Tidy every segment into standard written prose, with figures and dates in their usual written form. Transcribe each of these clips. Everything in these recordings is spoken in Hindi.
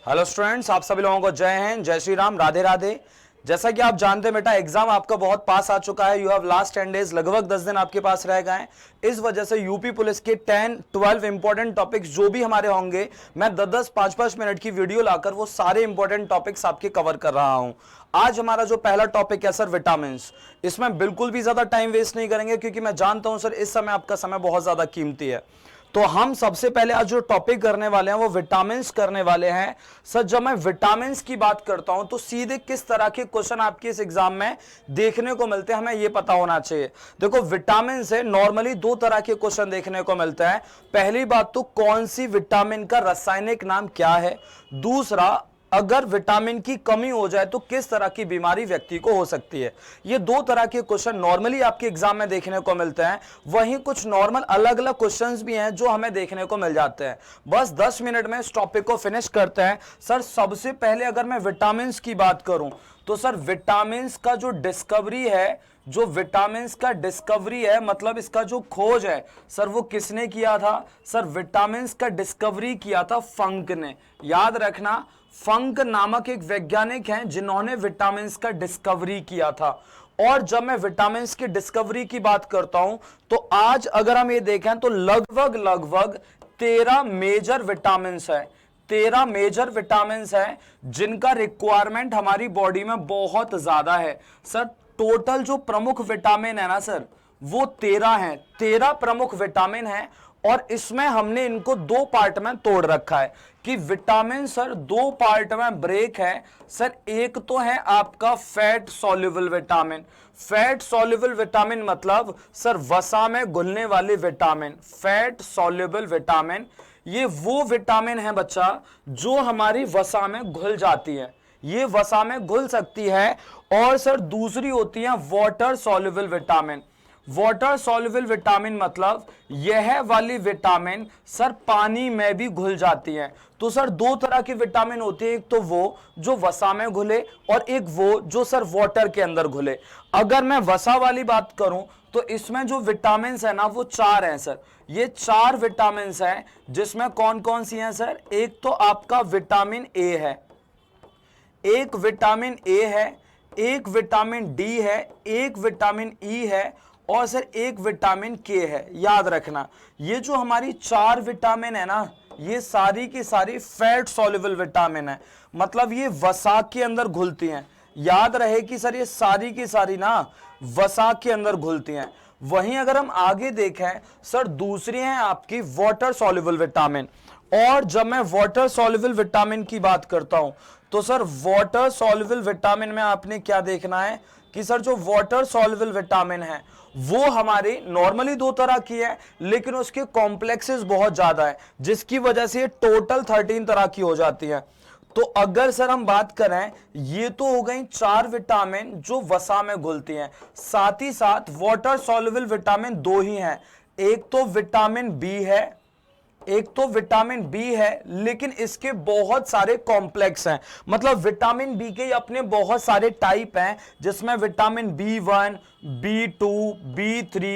हेलो स्टूडेंट्स, आप सभी लोगों को जय हिंद, जय श्री राम, राधे राधे। जैसा कि आप जानते हैं बेटा, एग्जाम आपका बहुत पास आ चुका है। यू हैव लास्ट 10 डेज, लगभग 10 दिन आपके पास रह गए हैं। इस वजह से यूपी पुलिस के 10-12 इंपॉर्टेंट टॉपिक्स जो भी हमारे होंगे, मैं 10-10, 5-5 मिनट की वीडियो लाकर वो सारे इंपॉर्टेंट टॉपिक्स आपके कवर कर रहा हूं। आज हमारा जो पहला टॉपिक है सर, विटामिन। इसमें बिल्कुल भी ज्यादा टाइम वेस्ट नहीं करेंगे, क्योंकि मैं जानता हूं सर इस समय आपका समय बहुत ज्यादा कीमती है। तो हम सबसे पहले आज जो टॉपिक करने वाले हैं वो विटामिन्स करने वाले हैं। सर, जब मैं विटामिन्स की बात करता हूं तो सीधे किस तरह के क्वेश्चन आपके इस एग्जाम में देखने को मिलते हैं, हमें ये पता होना चाहिए। देखो, विटामिन से नॉर्मली दो तरह के क्वेश्चन देखने को मिलते हैं। पहली बात तो कौन सी विटामिन का रासायनिक नाम क्या है, दूसरा अगर विटामिन की कमी हो जाए तो किस तरह की बीमारी व्यक्ति को हो सकती है। ये दो तरह के क्वेश्चन नॉर्मली आपके एग्जाम में देखने को मिलते हैं। वहीं कुछ नॉर्मल अलग अलग क्वेश्चंस भी हैं जो हमें देखने को मिल जाते हैं। बस 10 मिनट में इस टॉपिक को फिनिश करते हैं। सर, सबसे पहले अगर मैं विटामिन की बात करूं तो सर, विटामिन का जो डिस्कवरी है, जो विटामिन्स का डिस्कवरी है, मतलब इसका जो खोज है सर, वो किसने किया था? सर, विटामिन्स का डिस्कवरी किया था फंक ने। याद रखना, फंक नामक एक वैज्ञानिक हैं जिन्होंने विटामिन्स का डिस्कवरी किया था। और जब मैं विटामिन्स की डिस्कवरी की बात करता हूं तो आज अगर हम ये देखें तो लगभग 13 मेजर विटामिन्स है। 13 मेजर विटामिन्स हैं जिनका रिक्वायरमेंट हमारी बॉडी में बहुत ज्यादा है। सर, टोटल जो प्रमुख विटामिन है ना सर, वो 13 हैं। 13 प्रमुख विटामिन हैं और इसमें हमने इनको दो पार्ट में तोड़ रखा है कि विटामिन सर दो पार्ट में ब्रेक है। सर, एक तो है आपका fat soluble vitamin. Fat soluble vitamin मतलब सर वसा में घुलने वाले विटामिन। फैट सॉल्युबल विटामिन ये वो विटामिन है बच्चा जो हमारी वसा में घुल जाती है, ये वसा में घुल सकती है। और सर दूसरी होती है water soluble vitamin. Water soluble vitamin मतलब यह वाली विटामिन सर पानी में भी घुल जाती हैं। तो सर दो तरह की विटामिन होती है, एक तो वो जो वसा में घुले और एक वो जो सर वाटर के अंदर घुले। अगर मैं वसा वाली बात करूं तो इसमें जो विटामिन है ना वो 4 हैं सर। ये 4 विटामिन हैं जिसमें कौन कौन सी हैं सर? एक तो आपका विटामिन ए है, एक विटामिन ए है, एक विटामिन डी है, एक विटामिन ई है और सर एक विटामिन के है। याद रखना, ये जो हमारी 4 विटामिन है ना, ये सारी की सारी फैट सॉल्युबल विटामिन है, मतलब ये वसा के अंदर घुलती हैं। याद रहे कि सर ये सारी की सारी ना वसा के अंदर घुलती हैं। वहीं अगर हम आगे देखें सर, दूसरी है आपकी वाटर सॉल्युबल विटामिन। और जब मैं वाटर सॉल्युबल विटामिन की बात करता हूं तो सर वाटर सॉल्युबल विटामिन में आपने क्या देखना है कि सर जो वाटर सॉल्युबल विटामिन है वो हमारी नॉर्मली दो तरह की है, लेकिन उसके कॉम्प्लेक्सेस बहुत ज्यादा है, जिसकी वजह से टोटल 13 तरह की हो जाती है। तो अगर सर हम बात करें, ये तो हो गई 4 विटामिन जो वसा में घुलती हैं। साथ ही साथ वाटर सॉल्युबल विटामिन 2 ही हैं। एक तो विटामिन बी है, एक तो विटामिन बी है, लेकिन इसके बहुत सारे कॉम्प्लेक्स हैं। मतलब विटामिन बी के अपने बहुत सारे टाइप हैं, जिसमें vitamin B1, B2, B3,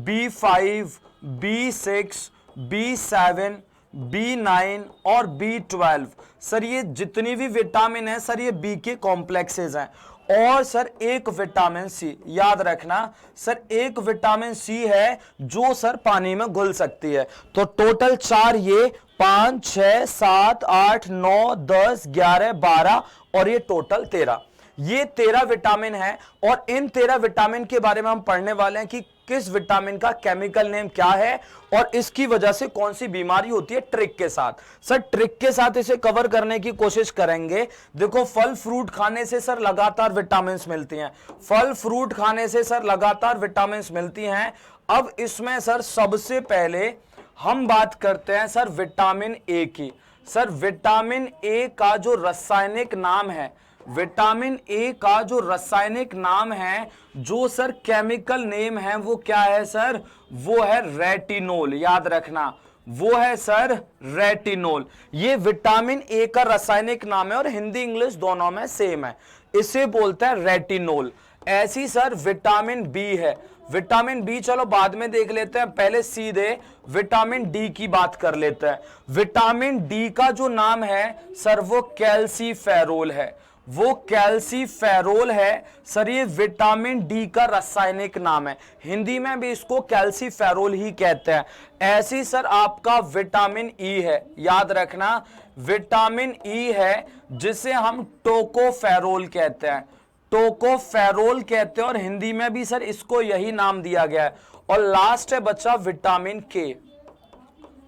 B5, B6, B7, B9 और B12। सर ये जितनी भी विटामिन है सर, ये बी के कॉम्प्लेक्सेस हैं। और सर एक विटामिन सी, याद रखना सर, एक विटामिन सी है जो सर पानी में घुल सकती है। तो टोटल 4, ये 5, 6, 7, 8, 9, 10, 11, 12 और ये टोटल 13। ये 13 विटामिन है और इन 13 विटामिन के बारे में हम पढ़ने वाले हैं कि किस विटामिन का केमिकल नेम क्या है और इसकी वजह से कौन सी बीमारी होती है, ट्रिक के साथ। सर ट्रिक के साथ इसे कवर करने की कोशिश करेंगे। देखो, फल फ्रूट खाने से सर लगातार विटामिन मिलती हैं, फल फ्रूट खाने से सर लगातार विटामिन मिलती हैं। अब इसमें सर सबसे पहले हम बात करते हैं सर विटामिन ए की। सर विटामिन ए का जो रासायनिक नाम है, विटामिन ए का जो रासायनिक नाम है, जो सर केमिकल नेम है, वो क्या है सर? वो है रेटिनोल। याद रखना, वो है सर रेटिनोल। ये विटामिन ए का रासायनिक नाम है और हिंदी इंग्लिश दोनों में सेम है, इसे बोलते हैं रेटिनोल। ऐसी सर विटामिन बी है। विटामिन बी चलो बाद में देख लेते हैं, पहले सीधे विटामिन डी की बात कर लेते हैं। विटामिन डी का जो नाम है सर वो कैल्सीफेरोल है, वो कैल्सीफेरोल है सर, ये विटामिन डी का रासायनिक नाम है, हिंदी में भी इसको कैल्सीफेरोल ही कहते हैं। ऐसी सर आपका विटामिन ई है, याद रखना विटामिन ई है जिसे हम टोकोफेरोल कहते हैं, टोकोफेरोल कहते हैं और हिंदी में भी सर इसको यही नाम दिया गया है। और लास्ट है बच्चा विटामिन के,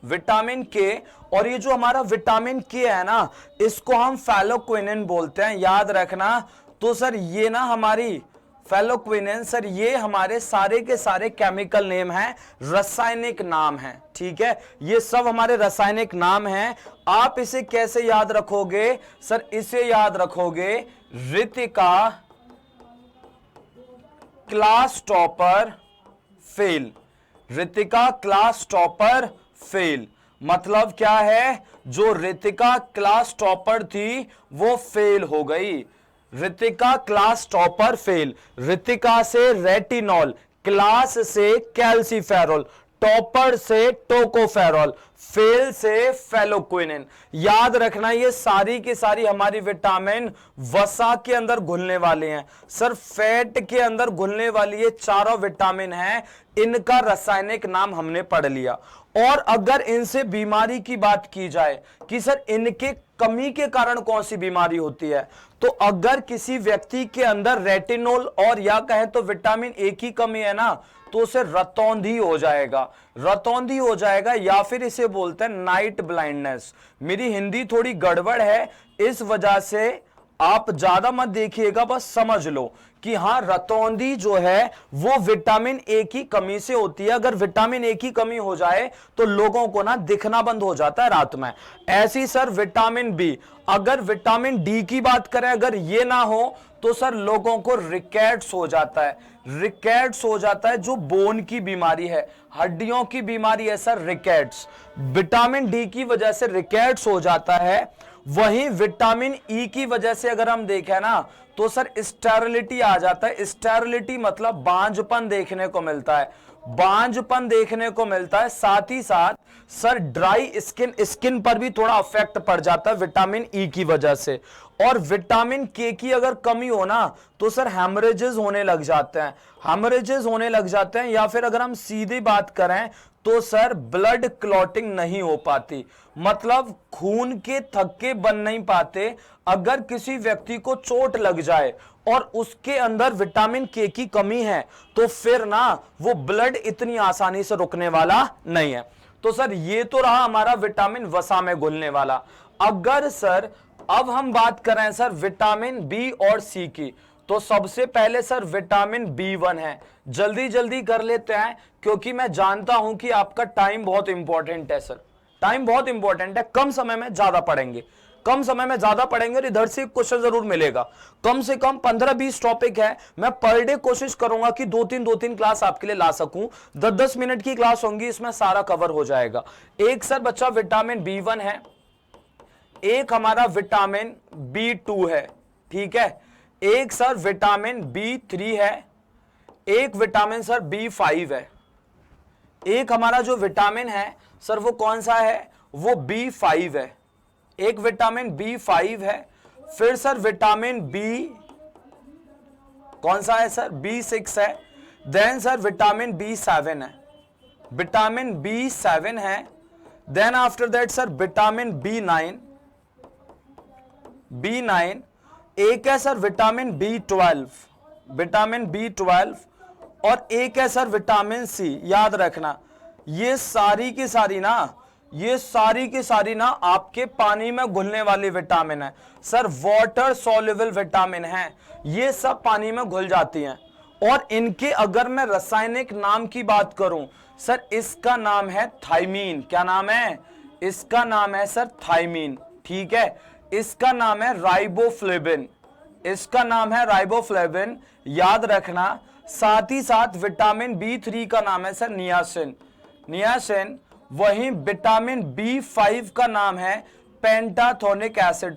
विटामिन के, और ये जो हमारा विटामिन के है ना इसको हम फैलोक्विनिन बोलते हैं, याद रखना। तो सर ये ना हमारी फैलोक्विनिन सर ये हमारे सारे के सारे केमिकल नेम हैं, रासायनिक नाम हैं, ठीक है, ये सब हमारे रासायनिक नाम हैं। आप इसे कैसे याद रखोगे सर, इसे याद रखोगे Ritika class topper fail, Ritika class topper fail, मतलब क्या है, जो रितिका क्लास टॉपर थी वो फेल हो गई, Ritika class topper fail. Ritika से रेटिनॉल, क्लास से कैल्सीफेरोल, टॉपर से टोकोफेरोल, फेल से फैलोक्विनिन। याद रखना ये सारी की सारी हमारी विटामिन वसा के अंदर घुलने वाले हैं सर, फैट के अंदर घुलने वाली ये चारों विटामिन हैं, इनका रासायनिक नाम हमने पढ़ लिया। और अगर इनसे बीमारी की बात की जाए कि सर इनके कमी के कारण कौन सी बीमारी होती है, तो अगर किसी व्यक्ति के अंदर रेटिनोल और या कहें तो विटामिन ए की कमी है ना तो उसे रतौंधी हो जाएगा, रतौंधी हो जाएगा, या फिर इसे बोलते हैं नाइट ब्लाइंडनेस। मेरी हिंदी थोड़ी गड़बड़ है, इस वजह से आप ज्यादा मत देखिएगा, बस समझ लो कि हाँ रतौंधी जो है वो विटामिन ए की कमी से होती है। अगर विटामिन ए की कमी हो जाए तो लोगों को ना दिखना बंद हो जाता है रात में। ऐसी सर विटामिन बी, अगर विटामिन डी की बात करें अगर ये ना हो तो सर लोगों को रिकेट्स हो जाता है, रिकेट्स हो जाता है, जो बोन की बीमारी है, हड्डियों की बीमारी है सर रिकेट्स, विटामिन डी की वजह से रिकेट्स हो जाता है। वहीं विटामिन ई की वजह से अगर हम देखें ना तो सर स्टेरिलिटी आ जाता है, स्टेरिलिटी मतलब बांझपन देखने को मिलता है, बांझपन देखने को मिलता है, साथ ही साथ सर ड्राई स्किन, स्किन पर भी थोड़ा अफेक्ट पड़ जाता है विटामिन ई की वजह से। और विटामिन के की अगर कमी हो ना तो सर हेमरेजेस होने लग जाते हैं, हेमरेजेस होने लग जाते हैं, या फिर अगर हम सीधी बात करें तो सर ब्लड क्लॉटिंग नहीं हो पाती, मतलब खून के थक्के बन नहीं पाते। अगर किसी व्यक्ति को चोट लग जाए और उसके अंदर विटामिन के की कमी है तो फिर ना वो ब्लड इतनी आसानी से रुकने वाला नहीं है। तो सर ये तो रहा हमारा विटामिन वसा में घुलने वाला। अगर सर अब हम बात करें सर विटामिन बी और सी की, तो सबसे पहले सर विटामिन बी1 है, जल्दी जल्दी कर लेते हैं क्योंकि मैं जानता हूं कि आपका टाइम बहुत इंपॉर्टेंट है सर, टाइम बहुत इंपॉर्टेंट है, कम समय में ज्यादा पढ़ेंगे, कम समय में ज्यादा पढ़ेंगे और इधर से क्वेश्चन जरूर मिलेगा। कम से कम 15-20 टॉपिक है, मैं पर डे कोशिश करूंगा कि 2-3 क्लास आपके लिए ला सकूं, 10-10 मिनट की क्लास होंगी, इसमें सारा कवर हो जाएगा। एक सर बच्चा विटामिन बी1 है, एक हमारा विटामिन बी2 है, ठीक है, एक सर विटामिन बी3 है, एक विटामिन सर बी5 है, एक हमारा जो विटामिन है सर वो कौन सा है, वो बी5 है, एक विटामिन बी5 है। फिर सर विटामिन बी कौन सा है सर, बी6 है। देन सर विटामिन बी7 है, विटामिन बी7 है। Then after that sir vitamin बी9, बी9, एक है sir vitamin B12, vitamin B12, और एक है सर विटामिन सी। याद रखना ये सारी की सारी ना, ये सारी की सारी ना आपके पानी में घुलने वाली विटामिन है सर, वाटर सॉल्युबल विटामिन है, ये सब पानी में घुल जाती हैं। और इनके अगर मैं रासायनिक नाम की बात करूं सर, इसका नाम है थायमीन। क्या नाम है इसका, नाम है सर थायमीन, ठीक है, इसका नाम है राइबोफ्लेविन, इसका नाम है राइबोफ्लेविन, याद रखना। साथ ही साथ विटामिन बी3 का नाम है सर नियासिन, नियासिन। वहीं विटामिन बी5 का नाम है पेंटाथोनिक एसिड,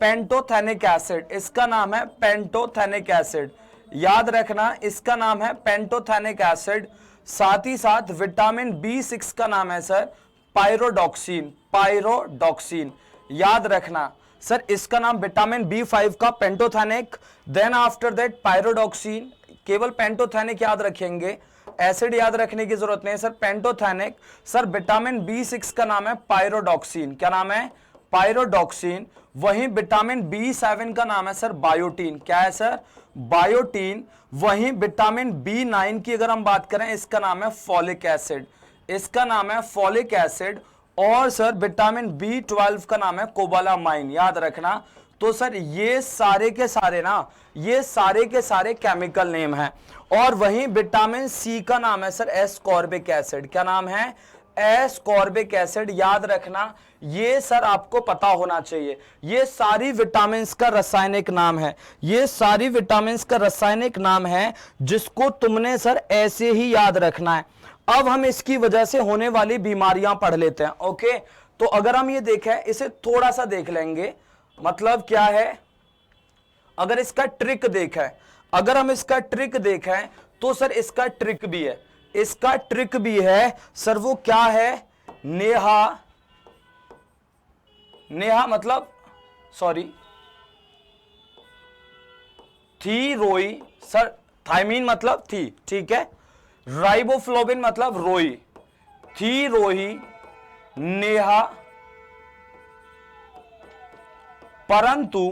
पेंटोथेनिक एसिड, इसका नाम है पेंटोथेनिक एसिड, याद रखना इसका नाम है पेंटोथेनिक एसिड। साथ ही साथ विटामिन B6 का नाम है सर पायरोडॉक्सिन, पायरोडॉक्सिन। याद रखना सर इसका नाम विटामिन B5 का pantothenic, then after that pyridoxine. केवल पेंटोथेनिक याद रखेंगे, एसिड याद रखने की जरूरत नहीं है sir, pantothenic. Sir vitamin B6 का नाम है पायरोडॉक्सिन, क्या नाम है? पायरोडॉक्सिन। वहीं विटामिन B7 का नाम है सर बायोटीन, क्या है सर? बायोटीन। वहीं विटामिन B9 की अगर हम बात करें, इसका नाम है फॉलिक एसिड, इसका नाम है फॉलिक एसिड। और सर विटामिन B12 का नाम है कोबालामाइन, याद रखना। तो सर ये सारे के सारे ना, ये सारे के सारे केमिकल नेम हैं। और वहीं विटामिन C का नाम है सर एस्कॉर्बिक एसिड, क्या नाम है? Ascorbic acid. याद रखना ये सर आपको पता होना चाहिए, ये सारी विटामिन्स का रासायनिक नाम है, ये सारी विटामिन्स का रासायनिक नाम है जिसको तुमने सर ऐसे ही याद रखना है। अब हम इसकी वजह से होने वाली बीमारियां पढ़ लेते हैं। ओके, तो अगर हम ये देखें, इसे थोड़ा सा देख लेंगे, मतलब क्या है, अगर इसका ट्रिक देखें, अगर हम इसका ट्रिक देखें तो सर इसका ट्रिक भी है, इसका ट्रिक भी है सर। वो क्या है? नेहा, नेहा मतलब सॉरी थी रोई सर, थाइमीन मतलब थी, ठीक है। राइबोफ्लोविन मतलब रोई, थी रोही, नेहा, परंतु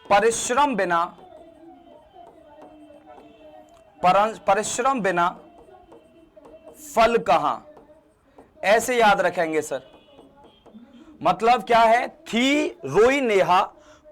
परिश्रम बिना, परिश्रम बिना फल कहां, ऐसे याद रखेंगे सर। मतलब क्या है? थी रोई नेहा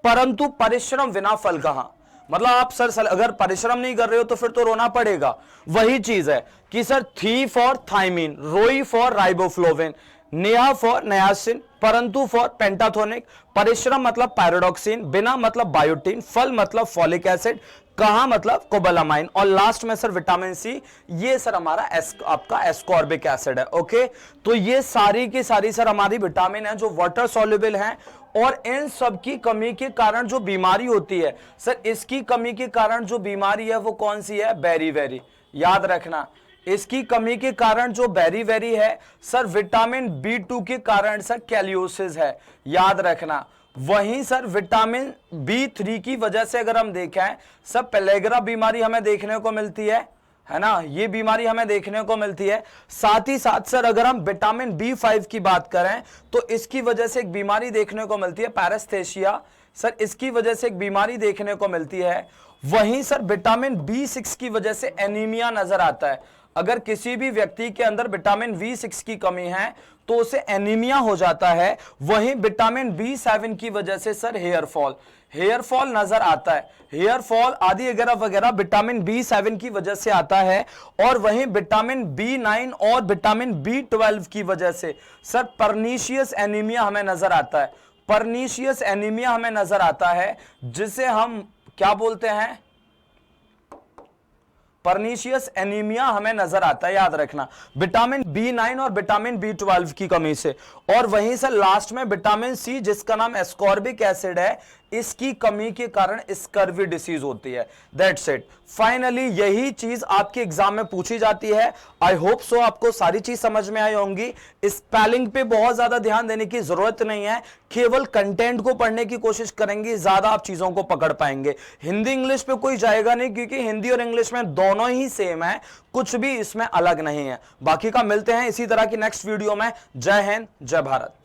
परंतु परिश्रम बिना फल कहां। मतलब आप सर अगर परिश्रम नहीं कर रहे हो तो फिर तो रोना पड़ेगा। वही चीज है कि सर थी फॉर थाइमीन, रोई for riboflavin, Neha for niacin, परंतु फॉर पेंटाथोनिक, परिश्रम मतलब पायरोडॉक्सिन, बिना मतलब बायोटीन, फल मतलब फॉलिक एसिड, कहां मतलब कोबालामाइन, और लास्ट में सर विटामिन सी, ये सर हमारा आपका एस्कॉर्बिक एसिड है। ओके, तो ये सारी की सारी सर हमारी विटामिन है जो वाटर सॉल्युबल हैं। और इन सब की कमी के कारण जो बीमारी होती है सर, इसकी कमी के कारण जो बीमारी है वो कौन सी है? बेरी-वेरी। याद रखना इसकी कमी के कारण जो बेरी-वेरी है सर, विटामिन B2 के कारण सर कैलियोसिस है, याद रखना। वहीं सर विटामिन B3 की वजह से अगर हम देखें सर, पेलेग्रा बीमारी हमें देखने को मिलती है ना, ये बीमारी हमें देखने को मिलती है। साथ ही साथ सर अगर हम विटामिन B5 की बात करें तो इसकी वजह से एक बीमारी देखने को मिलती है पैरास्थेसिया, सर इसकी वजह से एक बीमारी देखने को मिलती है। वहीं सर विटामिन B6 की वजह से एनीमिया नजर आता है। अगर किसी भी व्यक्ति के अंदर विटामिन B6 की कमी है तो उसे एनीमिया हो जाता है। वहीं विटामिन B7 की वजह से सर हेयर फॉल नजर आता है, हेयर फॉल आदि वगैरह वगैरह विटामिन B7 की वजह से आता है। और वहीं विटामिन B9 और विटामिन B12 की वजह से सर पर्नीशियस एनीमिया हमें नजर आता है, पर्नीशियस एनीमिया हमें नजर आता है, जिसे हम क्या बोलते हैं? पर्नीशियस एनीमिया हमें नजर आता है, याद रखना, विटामिन B9 और विटामिन B12 की कमी से। और वहीं से लास्ट में विटामिन सी, जिसका नाम एस्कॉर्बिक एसिड है, इसकी कमी के कारण स्कर्वी डिसीज होती है। That's it. फाइनली यही चीज आपके एग्जाम में पूछी जाती है। आई होप सो आपको सारी चीज समझ में आई होंगी। स्पेलिंग पे बहुत ज्यादा ध्यान देने की जरूरत नहीं है, केवल कंटेंट को पढ़ने की कोशिश करेंगे, ज्यादा आप चीजों को पकड़ पाएंगे। हिंदी इंग्लिश पे कोई जाएगा नहीं, क्योंकि हिंदी और इंग्लिश में दोनों ही सेम है, कुछ भी इसमें अलग नहीं है। बाकी का मिलते हैं इसी तरह की नेक्स्ट वीडियो में। जय हिंद, जय भारत।